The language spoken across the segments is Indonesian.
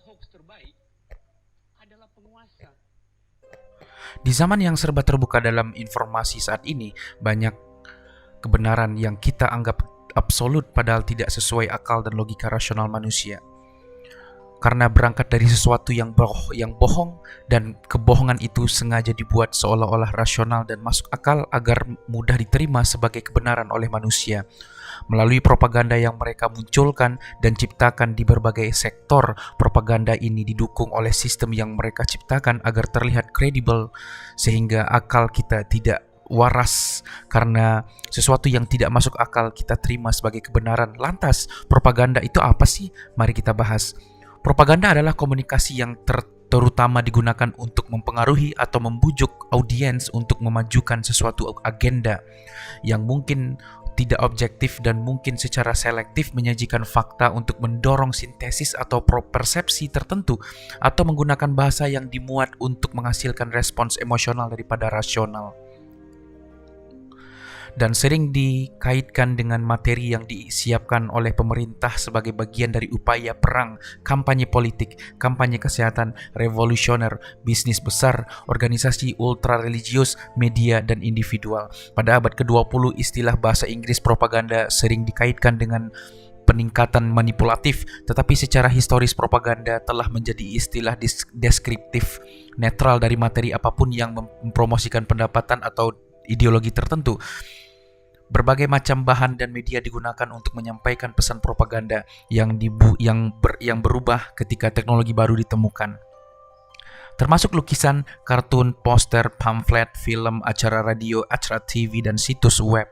hoax terbaik adalah penguasa. Di zaman yang serba terbuka dalam informasi saat ini, banyak kebenaran yang kita anggap absolut padahal tidak sesuai akal dan logika rasional manusia. Karena berangkat dari sesuatu yang bohong dan kebohongan itu sengaja dibuat seolah-olah rasional dan masuk akal agar mudah diterima sebagai kebenaran oleh manusia. Melalui propaganda yang mereka munculkan dan ciptakan di berbagai sektor, propaganda ini didukung oleh sistem yang mereka ciptakan agar terlihat kredibel sehingga akal kita tidak waras karena sesuatu yang tidak masuk akal kita terima sebagai kebenaran. Lantas, propaganda itu apa sih? Mari kita bahas. Propaganda adalah komunikasi yang terutama digunakan untuk mempengaruhi atau membujuk audiens untuk memajukan sesuatu agenda yang mungkin tidak objektif dan mungkin secara selektif menyajikan fakta untuk mendorong sintesis atau persepsi tertentu atau menggunakan bahasa yang dimuat untuk menghasilkan respons emosional daripada rasional. Dan sering dikaitkan dengan materi yang disiapkan oleh pemerintah sebagai bagian dari upaya perang, kampanye politik, kampanye kesehatan, revolusioner, bisnis besar, organisasi ultra-religius, media, dan individual. Pada abad ke-20, istilah bahasa Inggris propaganda sering dikaitkan dengan peningkatan manipulatif, tetapi secara historis propaganda telah menjadi istilah deskriptif, netral dari materi apapun yang mempromosikan pendapatan atau ideologi tertentu. Berbagai macam bahan dan media digunakan untuk menyampaikan pesan propaganda yang berubah ketika teknologi baru ditemukan. Termasuk lukisan, kartun, poster, pamflet, film, acara radio, acara TV, dan situs web.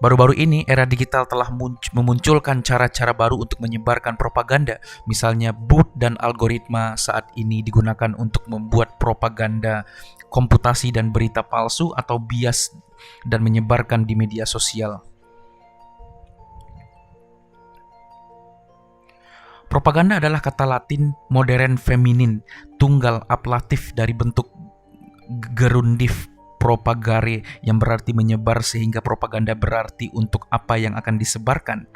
Baru-baru ini, era digital telah memunculkan cara-cara baru untuk menyebarkan propaganda. Misalnya, bot dan algoritma saat ini digunakan untuk membuat propaganda, komputasi dan berita palsu atau bias dan menyebarkan di media sosial. Propaganda adalah kata Latin modern feminin, tunggal ablatif dari bentuk gerundif propagare yang berarti menyebar sehingga propaganda berarti untuk apa yang akan disebarkan.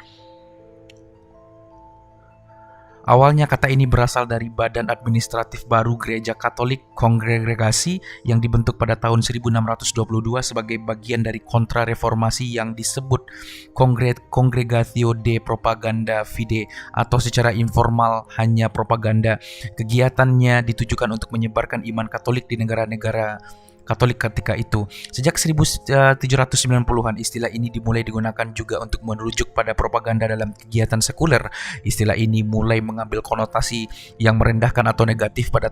Awalnya kata ini berasal dari badan administratif baru Gereja Katolik Kongregasi yang dibentuk pada tahun 1622 sebagai bagian dari kontra-reformasi yang disebut Congregatio de Propaganda Fide atau secara informal hanya propaganda. Kegiatannya ditujukan untuk menyebarkan iman Katolik di negara-negara Katolik ketika itu. Sejak 1790-an, istilah ini dimulai digunakan juga untuk merujuk pada propaganda dalam kegiatan sekuler. Istilah ini mulai mengambil konotasi yang merendahkan atau negatif pada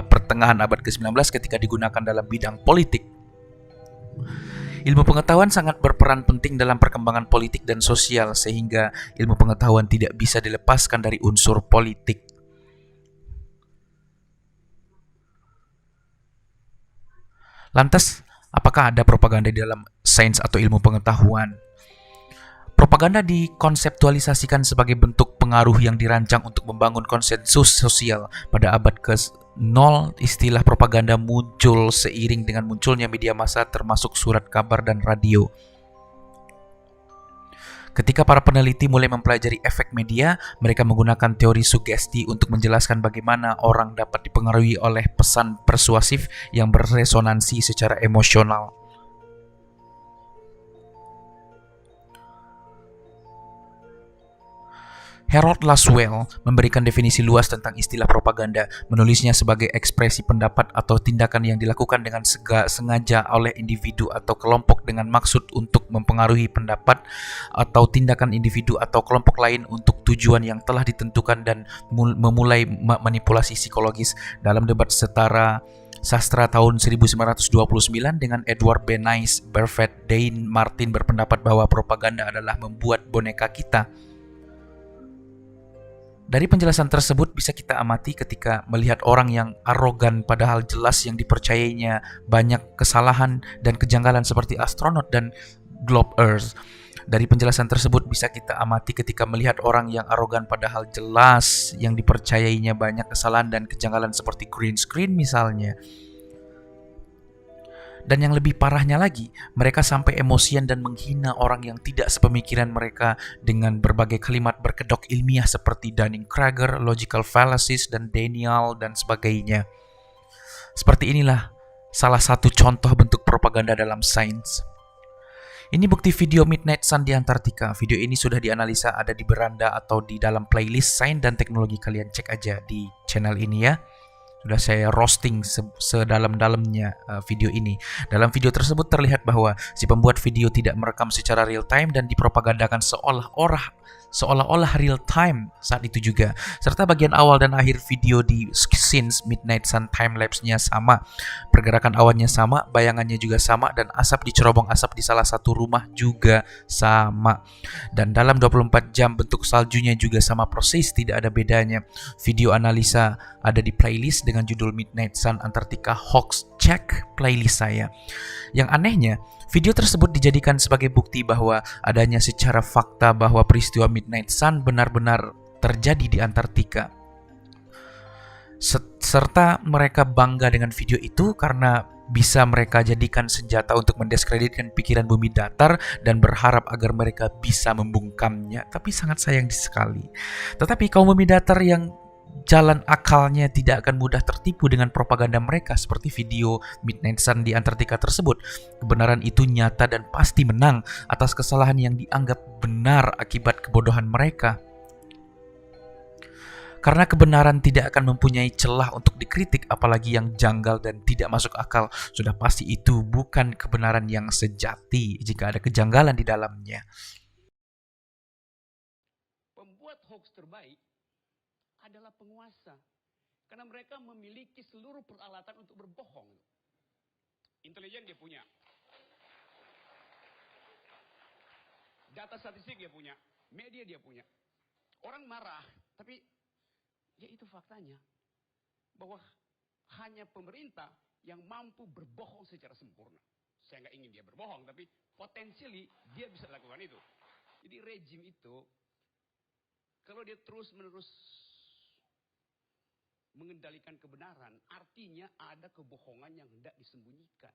pertengahan abad ke-19 ketika digunakan dalam bidang politik. Ilmu pengetahuan sangat berperan penting dalam perkembangan politik dan sosial, sehingga ilmu pengetahuan tidak bisa dilepaskan dari unsur politik. Lantas, apakah ada propaganda di dalam sains atau ilmu pengetahuan? Propaganda dikonseptualisasikan sebagai bentuk pengaruh yang dirancang untuk membangun konsensus sosial. Pada abad ke-0, istilah propaganda muncul seiring dengan munculnya media massa termasuk surat kabar dan radio. Ketika para peneliti mulai mempelajari efek media, mereka menggunakan teori sugesti untuk menjelaskan bagaimana orang dapat dipengaruhi oleh pesan persuasif yang beresonansi secara emosional. Harold Laswell memberikan definisi luas tentang istilah propaganda, menulisnya sebagai ekspresi pendapat atau tindakan yang dilakukan dengan sengaja oleh individu atau kelompok dengan maksud untuk mempengaruhi pendapat atau tindakan individu atau kelompok lain untuk tujuan yang telah ditentukan dan memulai manipulasi psikologis. Dalam debat setara sastra tahun 1929 dengan Edward Bernays, Buffett, Dane Martin berpendapat bahwa propaganda adalah membuat boneka kita. Dari penjelasan tersebut bisa kita amati ketika melihat orang yang arogan padahal jelas yang dipercayainya banyak kesalahan dan kejanggalan seperti astronot dan globe Earth. Dari penjelasan tersebut bisa kita amati ketika melihat orang yang arogan padahal jelas yang dipercayainya banyak kesalahan dan kejanggalan seperti green screen misalnya. Dan yang lebih parahnya lagi, mereka sampai emosian dan menghina orang yang tidak sepemikiran mereka dengan berbagai kalimat berkedok ilmiah seperti Dunning-Kruger, logical fallacies, dan Daniel, dan sebagainya. Seperti inilah salah satu contoh bentuk propaganda dalam sains. Ini bukti video Midnight Sun di Antartika. Video ini sudah dianalisa ada di beranda atau di dalam playlist Sains dan Teknologi. Kalian cek aja di channel ini ya. Sudah saya roasting sedalam-dalamnya video ini. Dalam video tersebut terlihat bahwa si pembuat video tidak merekam secara real time dan dipropagandakan seolah-olah real time saat itu juga. Serta bagian awal dan akhir video di scenes Midnight Sun timelapse-nya sama. Pergerakan awannya sama, bayangannya juga sama, dan asap di cerobong asap di salah satu rumah juga sama. Dan dalam 24 jam bentuk saljunya juga sama persis, tidak ada bedanya. Video analisa ada di playlist dengan judul Midnight Sun Antartika Hoax. Cek playlist saya. Yang anehnya, video tersebut dijadikan sebagai bukti bahwa adanya secara fakta bahwa peristiwa Midnight Sun benar-benar terjadi di Antartika. Serta mereka bangga dengan video itu karena bisa mereka jadikan senjata untuk mendiskreditkan pikiran bumi datar dan berharap agar mereka bisa membungkamnya. Tapi sangat sayang sekali. Tetapi kaum bumi datar yang jalan akalnya tidak akan mudah tertipu dengan propaganda mereka seperti video Midnight Sun di Antartika tersebut. Kebenaran itu nyata dan pasti menang atas kesalahan yang dianggap benar akibat kebodohan mereka. Karena kebenaran tidak akan mempunyai celah untuk dikritik, apalagi yang janggal dan tidak masuk akal. Sudah pasti itu bukan kebenaran yang sejati jika ada kejanggalan di dalamnya. Pembuat hoax terbaik adalah penguasa. Karena mereka memiliki seluruh peralatan untuk berbohong. Intelijen dia punya. Data statistik dia punya. Media dia punya. Orang marah, tapi ya itu faktanya. Bahwa hanya pemerintah yang mampu berbohong secara sempurna. Saya nggak ingin dia berbohong, tapi potensially dia bisa lakukan itu. Jadi rejim itu, kalau dia terus-menerus mengendalikan kebenaran, artinya ada kebohongan yang hendak disembunyikan.